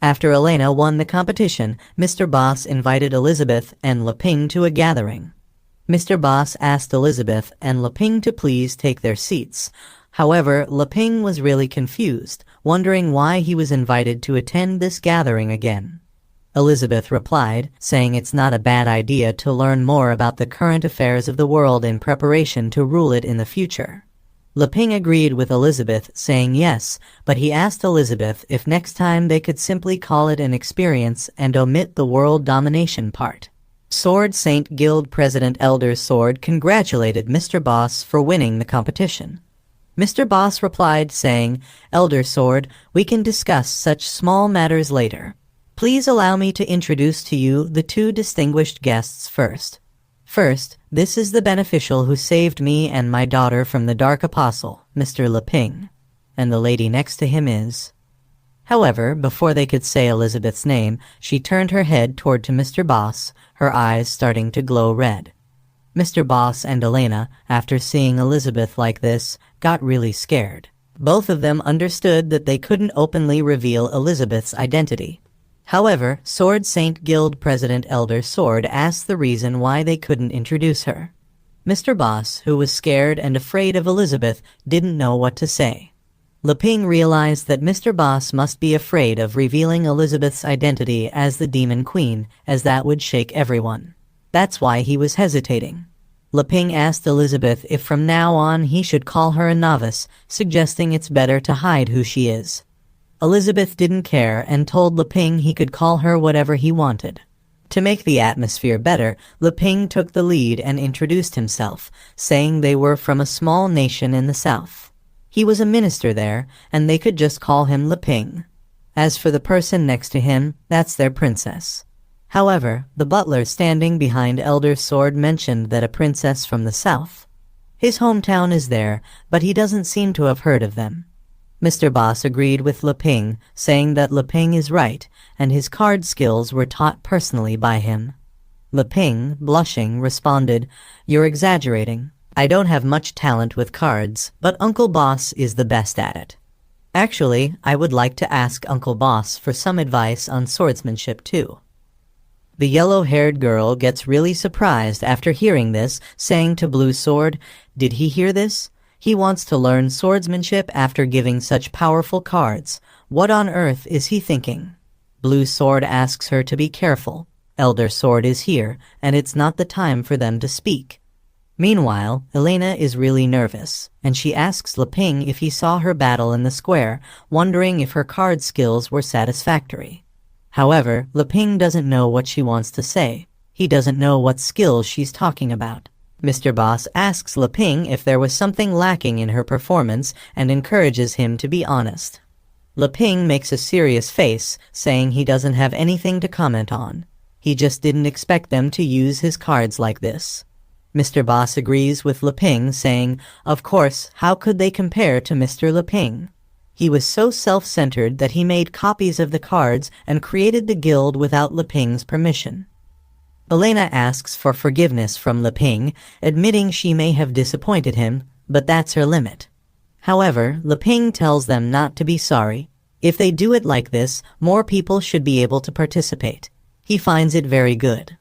After Elena won the competition, Mr. Boss invited Elizabeth and Leping to a gathering. Mr. Boss asked Elizabeth and Leping to please take their seats. However, Leping was really confused, wondering why he was invited to attend this gathering again. Elizabeth replied, saying it's not a bad idea to learn more about the current affairs of the world in preparation to rule it in the future. Leping agreed with Elizabeth, saying yes, but he asked Elizabeth if next time they could simply call it an experience and omit the world domination part. Sword Saint Guild President Elder Sword congratulated Mr. Boss for winning the competition. Mr. Boss replied, saying, "Elder Sword, we can discuss such small matters later. Please allow me to introduce to you the two distinguished guests first. First, this is the beneficial who saved me and my daughter from the Dark Apostle, Mr. Leping. And the lady next to him is—" However, before they could say Elizabeth's name, she turned her head toward to Mr. Boss, her eyes starting to glow red. Mr. Boss and Elena, after seeing Elizabeth like this, got really scared. Both of them understood that they couldn't openly reveal Elizabeth's identity. However, Sword Saint Guild President Elder Sword asked the reason why they couldn't introduce her. Mr. Boss, who was scared and afraid of Elizabeth, didn't know what to say. Leping realized that Mr. Boss must be afraid of revealing Elizabeth's identity as the Demon Queen, as that would shake everyone. That's why he was hesitating. Leping asked Elizabeth if from now on he should call her a novice, suggesting it's better to hide who she is. Elizabeth didn't care and told Leping he could call her whatever he wanted. To make the atmosphere better, Leping took the lead and introduced himself, saying they were from a small nation in the south. He was a minister there, and they could just call him Leping. As for the person next to him, that's their princess. However, the butler standing behind Elder Sword mentioned that a princess from the south. His hometown is there, but he doesn't seem to have heard of them. Mr. Boss agreed with Leping, saying that Leping is right, and his card skills were taught personally by him. Leping, blushing, responded, "You're exaggerating. I don't have much talent with cards, but Uncle Boss is the best at it. Actually, I would like to ask Uncle Boss for some advice on swordsmanship too." The yellow-haired girl gets really surprised after hearing this, saying to Blue Sword, "Did he hear this? He wants to learn swordsmanship after giving such powerful cards. What on earth is he thinking?" Blue Sword asks her to be careful. Elder Sword is here, and it's not the time for them to speak. Meanwhile, Elena is really nervous, and she asks Leping if he saw her battle in the square, wondering if her card skills were satisfactory. However, Leping doesn't know what she wants to say. He doesn't know what skills she's talking about. Mr. Boss asks Leping if there was something lacking in her performance and encourages him to be honest. Leping makes a serious face, saying he doesn't have anything to comment on. He just didn't expect them to use his cards like this. Mr. Boss agrees with Leping, saying, "Of course, how could they compare to Mr. Leping? He was so self-centered that he made copies of the cards and created the guild without Leping's permission." Elena asks for forgiveness from Leping, admitting she may have disappointed him, but that's her limit. However, Leping tells them not to be sorry. If they do it like this, more people should be able to participate. He finds it very good.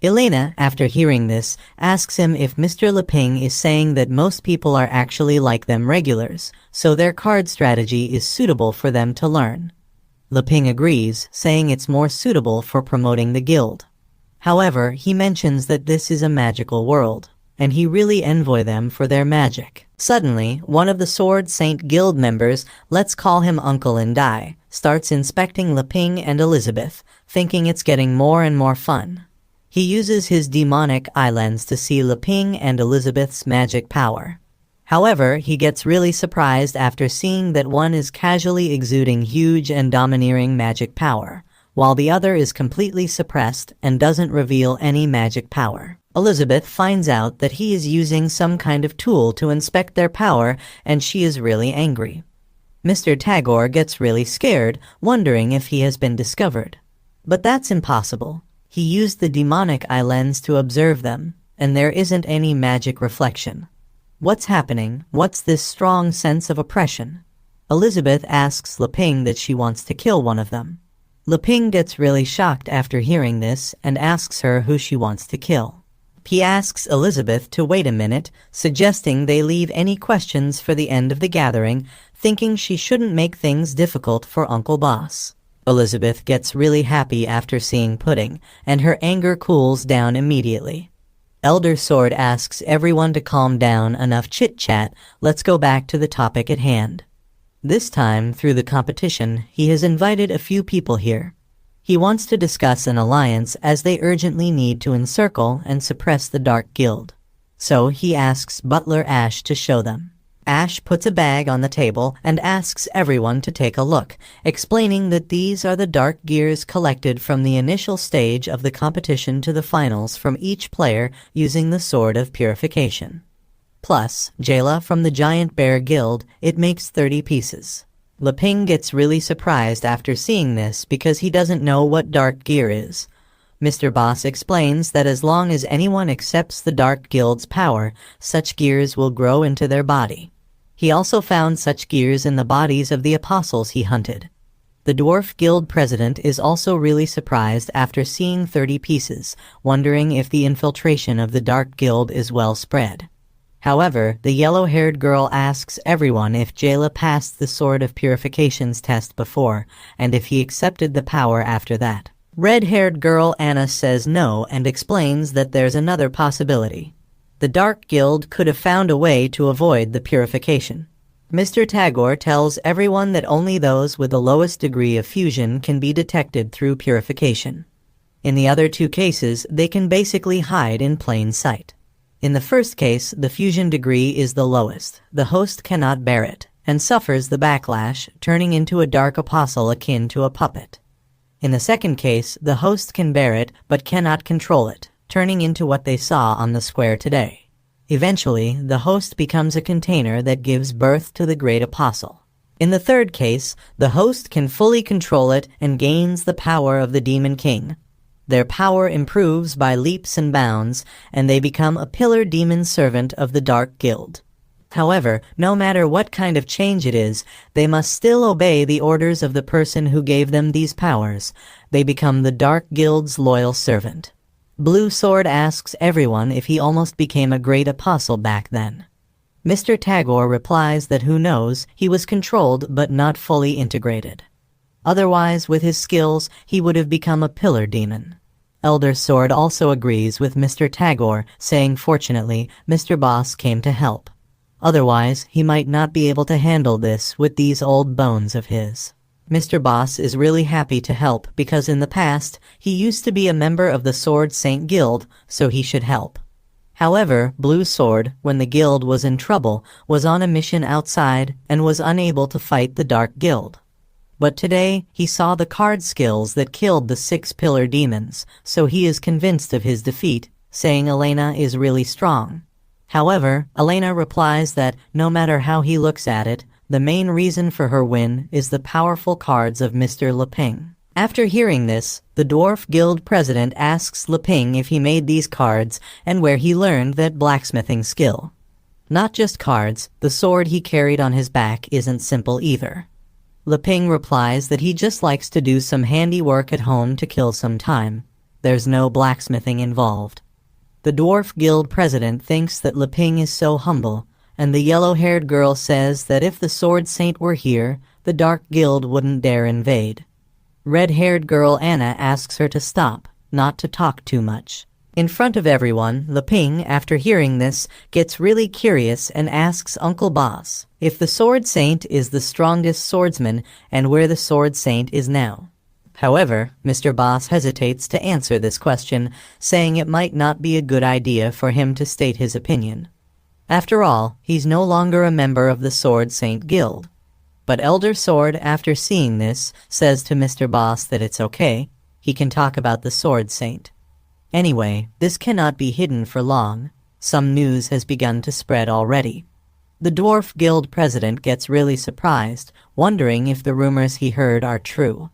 Elena, after hearing this, asks him if Mr. Leping is saying that most people are actually like them regulars, so their card strategy is suitable for them to learn. Leping agrees, saying it's more suitable for promoting the guild. However, he mentions that this is a magical world, and he really envy them for their magic. Suddenly, one of the Sword Saint Guild members, let's call him Uncle Indai, starts inspecting Leping and Elizabeth, thinking it's getting more and more fun. He uses his demonic eye lens to see Leping and Elizabeth's magic power. However, he gets really surprised after seeing that one is casually exuding huge and domineering magic power, while the other is completely suppressed and doesn't reveal any magic power. Elizabeth finds out that he is using some kind of tool to inspect their power, and she is really angry. Mr. Tagore gets really scared, wondering if he has been discovered. But that's impossible. He used the demonic eye lens to observe them, and there isn't any magic reflection. What's happening? What's this strong sense of oppression? Elizabeth asks Leping that she wants to kill one of them. Leping gets really shocked after hearing this and asks her who she wants to kill. He asks Elizabeth to wait a minute, suggesting they leave any questions for the end of the gathering, thinking she shouldn't make things difficult for Uncle Boss. Elizabeth gets really happy after seeing Pudding, and her anger cools down immediately. Elder Sword asks everyone to calm down. Enough chit-chat, let's go back to the topic at hand. This time, through the competition, he has invited a few people here. He wants to discuss an alliance as they urgently need to encircle and suppress the Dark Guild. So he asks Butler Ash to show them. Ash puts a bag on the table and asks everyone to take a look, explaining that these are the dark gears collected from the initial stage of the competition to the finals from each player using the Sword of Purification. Plus, Jayla from the Giant Bear Guild, it makes 30 pieces. Leping gets really surprised after seeing this because he doesn't know what dark gear is. Mr. Boss explains that as long as anyone accepts the Dark Guild's power, such gears will grow into their body. He also found such gears in the bodies of the apostles he hunted. The Dwarf Guild president is also really surprised after seeing 30 pieces, wondering if the infiltration of the Dark Guild is well spread. However, the yellow-haired girl asks everyone if Jayla passed the Sword of Purification's test before, and if he accepted the power after that. Red-haired girl Anna says no and explains that there's another possibility. The Dark Guild could have found a way to avoid the purification. Mr. Tagore tells everyone that only those with the lowest degree of fusion can be detected through purification. In the other two cases, they can basically hide in plain sight. In the first case, the fusion degree is the lowest. The host cannot bear it, and suffers the backlash, turning into a dark apostle akin to a puppet. In the second case, the host can bear it, but cannot control it, turning into what they saw on the square today. Eventually, the host becomes a container that gives birth to the great apostle. In the third case, the host can fully control it and gains the power of the Demon King. Their power improves by leaps and bounds, and they become a pillar demon servant of the Dark Guild. However, no matter what kind of change it is, they must still obey the orders of the person who gave them these powers. They become the Dark Guild's loyal servant. Blue Sword asks everyone if he almost became a great apostle back then. Mr. Tagore replies that who knows, he was controlled but not fully integrated. Otherwise, with his skills, he would have become a pillar demon. Elder Sword also agrees with Mr. Tagore, saying fortunately, Mr. Boss came to help. Otherwise, he might not be able to handle this with these old bones of his. Mr. Boss is really happy to help because in the past, he used to be a member of the Sword Saint Guild, so he should help. However, Blue Sword, when the guild was in trouble, was on a mission outside and was unable to fight the Dark Guild. But today, he saw the card skills that killed the 6 pillar demons, so he is convinced of his defeat, saying Elena is really strong. However, Elena replies that, no matter how he looks at it, the main reason for her win is the powerful cards of Mr. Leping. After hearing this, the Dwarf Guild president asks Leping if he made these cards and where he learned that blacksmithing skill. Not just cards, the sword he carried on his back isn't simple either. Leping replies that he just likes to do some handiwork at home to kill some time. There's no blacksmithing involved. The Dwarf Guild president thinks that Leping is so humble, and the yellow-haired girl says that if the Sword Saint were here, the Dark Guild wouldn't dare invade. Red-haired girl Anna asks her to stop, not to talk too much. In front of everyone, Leping, after hearing this, gets really curious and asks Uncle Boss if the Sword Saint is the strongest swordsman and where the Sword Saint is now. However, Mr. Boss hesitates to answer this question, saying it might not be a good idea for him to state his opinion. After all, he's no longer a member of the Sword Saint Guild. But Elder Sword, after seeing this, says to Mr. Boss that it's okay, he can talk about the Sword Saint. Anyway, this cannot be hidden for long. Some news has begun to spread already. The Dwarf Guild president gets really surprised, wondering if the rumors he heard are true.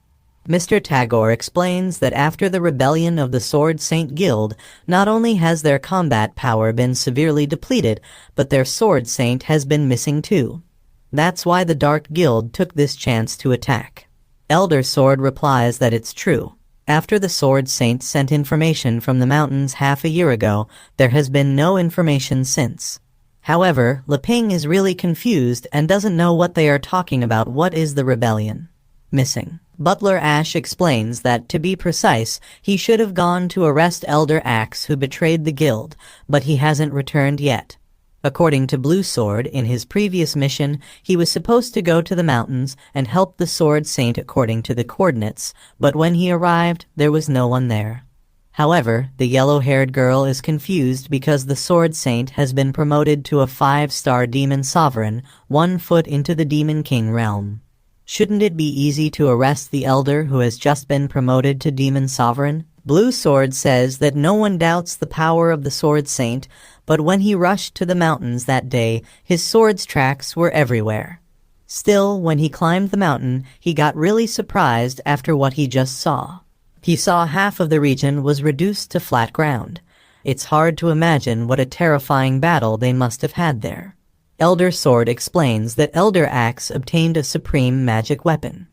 Mr. Tagore explains that after the rebellion of the Sword Saint Guild, not only has their combat power been severely depleted, but their Sword Saint has been missing too. That's why the Dark Guild took this chance to attack. Elder Sword replies that it's true. After the Sword Saint sent information from the mountains half a year ago, there has been no information since. However, Leping is really confused and doesn't know what they are talking about. What is the rebellion? Missing. Butler Ash explains that, to be precise, he should have gone to arrest Elder Axe who betrayed the guild, but he hasn't returned yet. According to Blue Sword, in his previous mission, he was supposed to go to the mountains and help the Sword Saint according to the coordinates, but when he arrived, there was no one there. However, the yellow-haired girl is confused because the Sword Saint has been promoted to a 5-star Demon Sovereign, 1 foot into the Demon King realm. Shouldn't it be easy to arrest the Elder who has just been promoted to Demon Sovereign? Blue Sword says that no one doubts the power of the Sword Saint, but when he rushed to the mountains that day, his sword's tracks were everywhere. Still, when he climbed the mountain, he got really surprised after what he just saw. He saw half of the region was reduced to flat ground. It's hard to imagine what a terrifying battle they must have had there. Elder Sword explains that Elder Axe obtained a supreme magic weapon.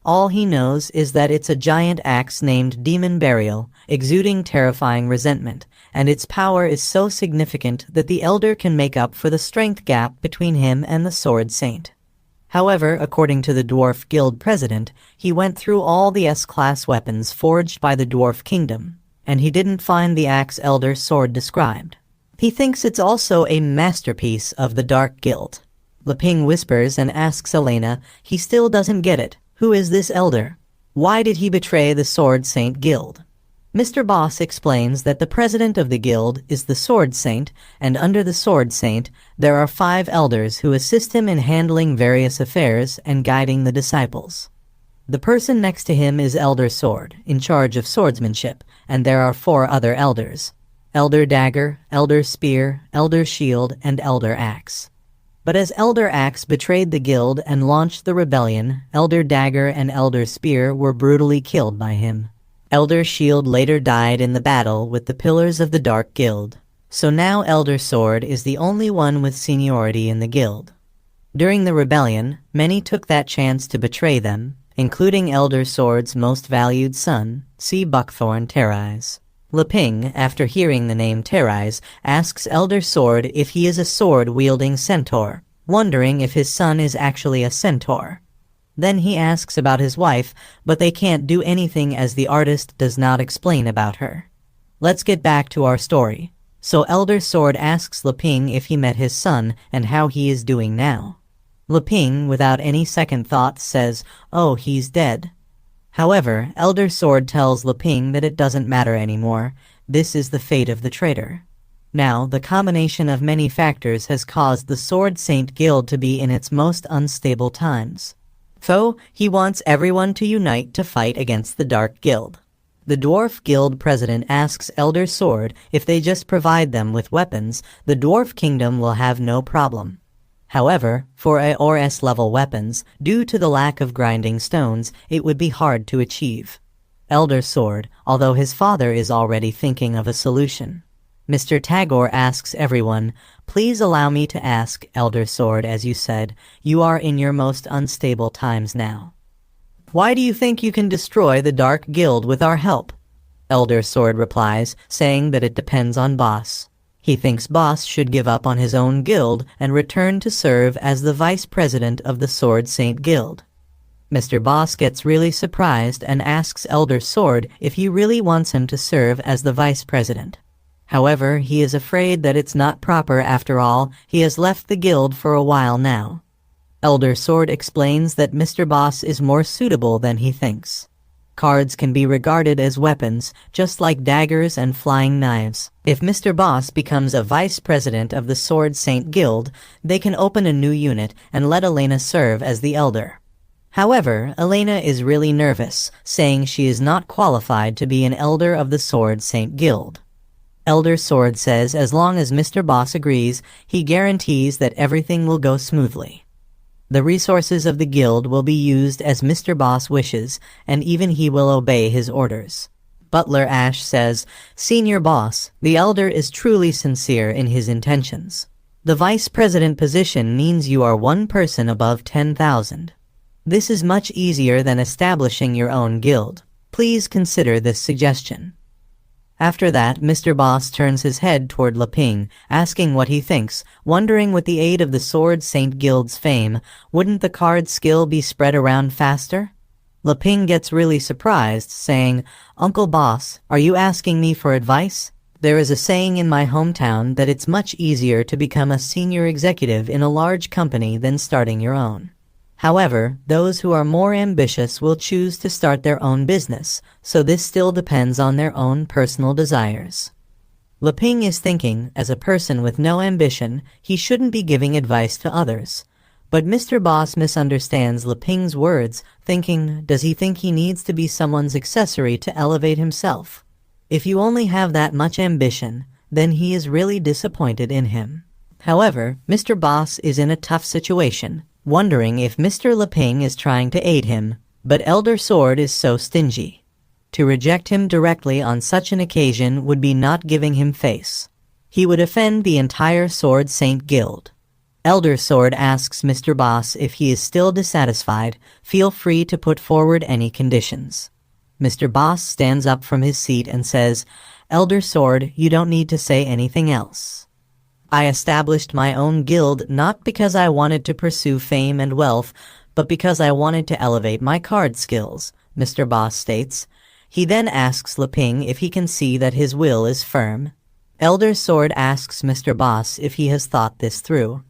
All he knows is that it's a giant axe named Demon Burial, exuding terrifying resentment, and its power is so significant that the Elder can make up for the strength gap between him and the Sword Saint. However, according to the Dwarf Guild president, he went through all the S-class weapons forged by the Dwarf Kingdom, and he didn't find the Axe Elder Sword described. He thinks it's also a masterpiece of the Dark Guild. Leping whispers and asks Elena, he still doesn't get it. Who is this Elder? Why did he betray the Sword Saint Guild? Mr. Boss explains that the president of the guild is the Sword Saint, and under the Sword Saint, there are 5 elders who assist him in handling various affairs and guiding the disciples. The person next to him is Elder Sword, in charge of swordsmanship, and there are 4 other elders: Elder Dagger, Elder Spear, Elder Shield, and Elder Axe. But as Elder Axe betrayed the guild and launched the rebellion, Elder Dagger and Elder Spear were brutally killed by him. Elder Shield later died in the battle with the Pillars of the Dark Guild. So now Elder Sword is the only one with seniority in the guild. During the rebellion, many took that chance to betray them, including Elder Sword's most valued son, C. Buckthorn Terrais. Leping, after hearing the name Terrais, asks Elder Sword if he is a sword-wielding centaur, wondering if his son is actually a centaur. Then he asks about his wife, but they can't do anything as the artist does not explain about her. Let's get back to our story. So Elder Sword asks Leping if he met his son and how he is doing now. Leping, without any second thought, says, "Oh, he's dead." However, Elder Sword tells Leping that it doesn't matter anymore. This is the fate of the traitor. Now, the combination of many factors has caused the Sword Saint Guild to be in its most unstable times. So, he wants everyone to unite to fight against the Dark Guild. The Dwarf Guild president asks Elder Sword if they just provide them with weapons, the Dwarf Kingdom will have no problem. However, for AORS level weapons, due to the lack of grinding stones, it would be hard to achieve. Elder Sword, although his father is already thinking of a solution. Mr. Tagore asks everyone, "Please allow me to ask, Elder Sword, as you said, you are in your most unstable times now. Why do you think you can destroy the Dark Guild with our help?" Elder Sword replies, saying that it depends on Boss. He thinks Boss should give up on his own guild and return to serve as the vice president of the Sword Saint Guild. Mr. Boss gets really surprised and asks Elder Sword if he really wants him to serve as the vice president. However, he is afraid that it's not proper after all. He has left the guild for a while now. Elder Sword explains that Mr. Boss is more suitable than he thinks. Cards can be regarded as weapons, just like daggers and flying knives. If Mr. Boss becomes a vice president of the Sword Saint Guild, they can open a new unit and let Elena serve as the elder. However, Elena is really nervous, saying she is not qualified to be an elder of the Sword Saint Guild. Elder Sword says as long as Mr. Boss agrees, he guarantees that everything will go smoothly. The resources of the guild will be used as Mr. Boss wishes, and even he will obey his orders. Butler Ash says, "Senior Boss, the elder is truly sincere in his intentions. The vice president position means you are one person above 10,000. This is much easier than establishing your own guild. Please consider this suggestion. After that, Mr. Boss turns his head toward Leping, asking what he thinks, wondering with the aid of the Sword Saint Guild's fame, wouldn't the card skill be spread around faster? Leping gets really surprised, saying, "Uncle Boss, are you asking me for advice? There is a saying in my hometown that it's much easier to become a senior executive in a large company than starting your own. However, those who are more ambitious will choose to start their own business, so this still depends on their own personal desires." Leping is thinking, as a person with no ambition, he shouldn't be giving advice to others. But Mr. Boss misunderstands Leping's words, thinking, does he think he needs to be someone's accessory to elevate himself? If you only have that much ambition, then he is really disappointed in him. However, Mr. Boss is in a tough situation, wondering if Mr. Leping is trying to aid him, but Elder Sword is so stingy. To reject him directly on such an occasion would be not giving him face. He would offend the entire Sword Saint Guild. Elder Sword asks Mr. Boss if he is still dissatisfied, feel free to put forward any conditions. Mr. Boss stands up from his seat and says, "Elder Sword, you don't need to say anything else. I established my own guild not because I wanted to pursue fame and wealth, but because I wanted to elevate my card skills," Mr. Boss states. He then asks Leping if he can see that his will is firm. Elder Sword asks Mr. Boss if he has thought this through.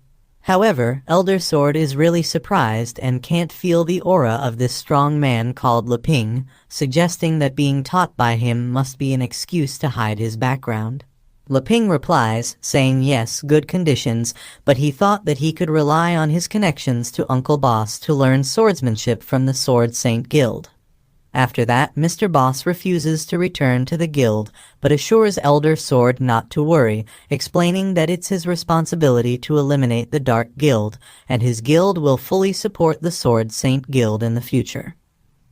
However, Elder Sword is really surprised and can't feel the aura of this strong man called Leping, suggesting that being taught by him must be an excuse to hide his background. Leping replies, saying yes, good conditions, but he thought that he could rely on his connections to Uncle Boss to learn swordsmanship from the Sword Saint Guild. After that, Mr. Boss refuses to return to the guild, but assures Elder Sword not to worry, explaining that it's his responsibility to eliminate the Dark Guild, and his guild will fully support the Sword Saint Guild in the future.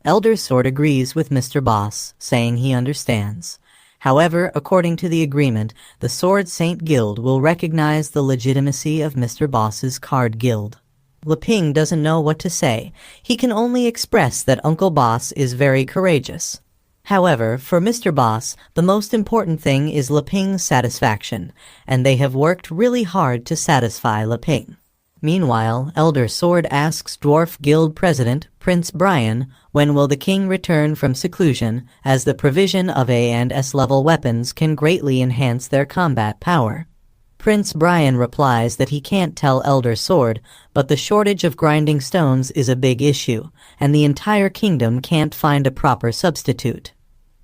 Elder Sword agrees with Mr. Boss, saying he understands. However, according to the agreement, the Sword Saint Guild will recognize the legitimacy of Mr. Boss's card guild. Leping doesn't know what to say. He can only express that Uncle Boss is very courageous. However, for Mr. Boss, the most important thing is Leping's satisfaction, and they have worked really hard to satisfy Leping. Meanwhile, Elder Sword asks Dwarf Guild President, Prince Brian, when will the king return from seclusion, as the provision of A and S level weapons can greatly enhance their combat power. Prince Brian replies that he can't tell Elder Sword, but the shortage of grinding stones is a big issue, and the entire kingdom can't find a proper substitute.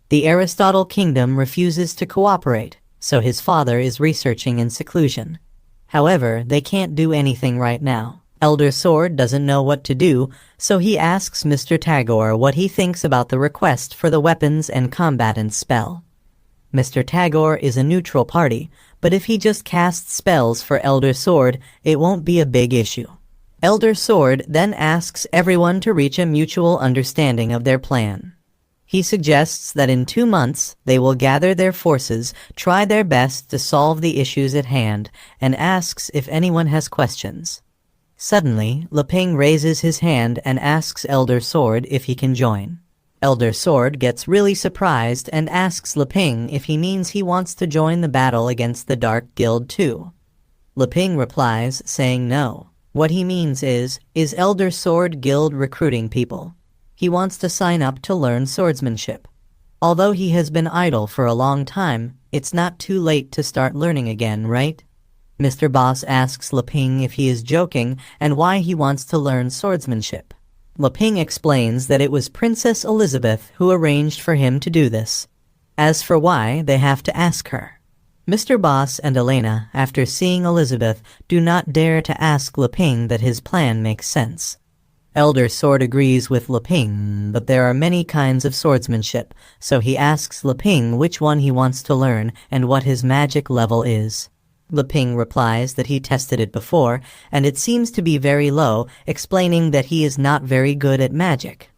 The Aristotle Kingdom refuses to cooperate, so his father is researching in seclusion. However, they can't do anything right now. Elder Sword doesn't know what to do, so he asks Mr. Tagore what he thinks about the request for the weapons and combatants spell. Mr. Tagore is a neutral party, but if he just casts spells for Elder Sword, it won't be a big issue. Elder Sword then asks everyone to reach a mutual understanding of their plan. He suggests that in 2 months, they will gather their forces, try their best to solve the issues at hand, and asks if anyone has questions. Suddenly, Leping raises his hand and asks Elder Sword if he can join. Elder Sword gets really surprised and asks Leping if he means he wants to join the battle against the Dark Guild too. Leping replies, saying no. What he means is Elder Sword Guild recruiting people? He wants to sign up to learn swordsmanship. Although he has been idle for a long time, it's not too late to start learning again, right? Mr. Boss asks Leping if he is joking and why he wants to learn swordsmanship. Leping explains that it was Princess Elizabeth who arranged for him to do this. As for why, they have to ask her. Mr. Boss and Elena, after seeing Elizabeth, do not dare to ask Leping that his plan makes sense. Elder Sword agrees with Leping, but there are many kinds of swordsmanship, so he asks Leping which one he wants to learn and what his magic level is. Leping replies that he tested it before, and it seems to be very low, explaining that he is not very good at magic.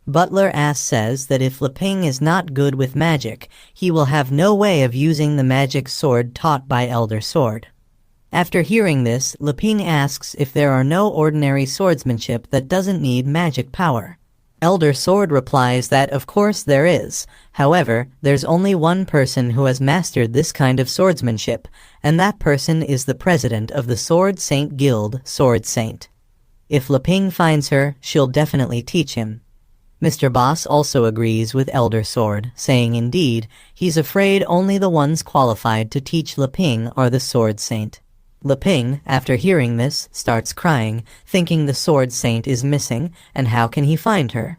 Butler Ass says that if Leping is not good with magic, he will have no way of using the magic sword taught by Elder Sword. After hearing this, Leping asks if there are no ordinary swordsmanship that doesn't need magic power. Elder Sword replies that of course there is. However, there's only one person who has mastered this kind of swordsmanship, and that person is the president of the Sword Saint Guild, Sword Saint. If Leping finds her, she'll definitely teach him. Mr. Boss also agrees with Elder Sword, saying indeed, he's afraid only the ones qualified to teach Leping are the Sword Saint. Leping, after hearing this, starts crying, thinking the Sword Saint is missing, and how can he find her?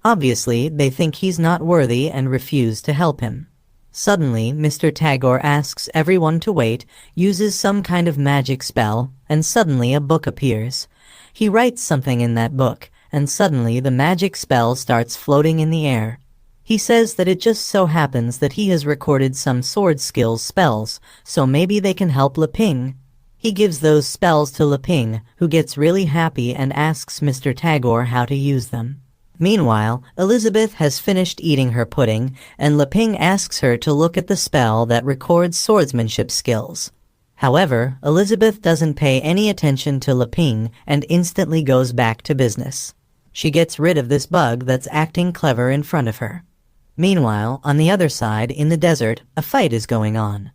Obviously, they think he's not worthy and refuse to help him. Suddenly, Mr. Tagore asks everyone to wait, uses some kind of magic spell, and suddenly a book appears. He writes something in that book, and suddenly the magic spell starts floating in the air. He says that it just so happens that he has recorded some sword skills spells, so maybe they can help Leping. He gives those spells to Leping, who gets really happy and asks Mr. Tagore how to use them. Meanwhile, Elizabeth has finished eating her pudding, and Leping asks her to look at the spell that records swordsmanship skills. However, Elizabeth doesn't pay any attention to Leping and instantly goes back to business. She gets rid of this bug that's acting clever in front of her. Meanwhile, on the other side, in the desert, a fight is going on.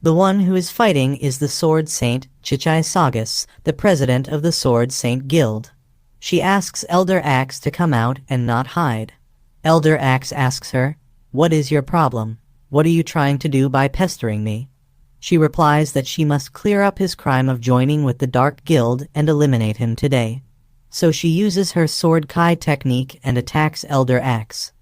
The one who is fighting is the Sword Saint Chichai Saugus, the president of the Sword Saint Guild. She asks Elder Axe to come out and not hide. Elder Axe asks her, "What is your problem? What are you trying to do by pestering me?" She replies that she must clear up his crime of joining with the Dark Guild and eliminate him today. So she uses her Sword Kai technique and attacks Elder Axe.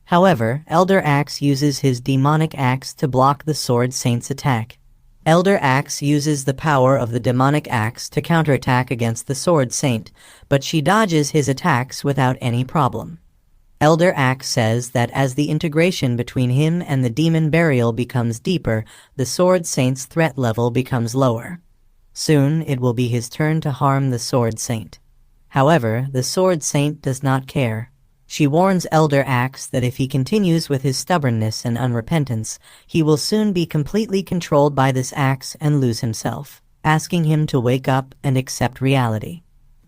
However, Elder Axe uses his demonic axe to block the Sword Saint's attack. Elder Axe uses the power of the demonic axe to counterattack against the Sword Saint, but she dodges his attacks without any problem. Elder Axe says that as the integration between him and the demon burial becomes deeper, the Sword Saint's threat level becomes lower. Soon, it will be his turn to harm the Sword Saint. However, the Sword Saint does not care. She warns Elder Axe that if he continues with his stubbornness and unrepentance, he will soon be completely controlled by this axe and lose himself, asking him to wake up and accept reality.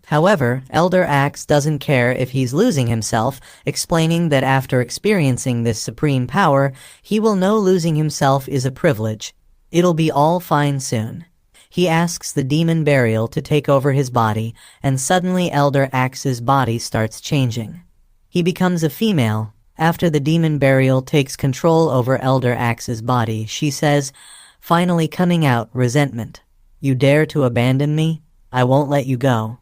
However, Elder Axe doesn't care if he's losing himself, explaining that after experiencing this supreme power, he will know losing himself is a privilege. It'll be all fine soon. He asks the demon burial to take over his body, and suddenly Elder Axe's body starts changing. He becomes a female. After the demon burial takes control over Elder Axe's body, she says, finally coming out resentment. "You dare to abandon me? I won't let you go."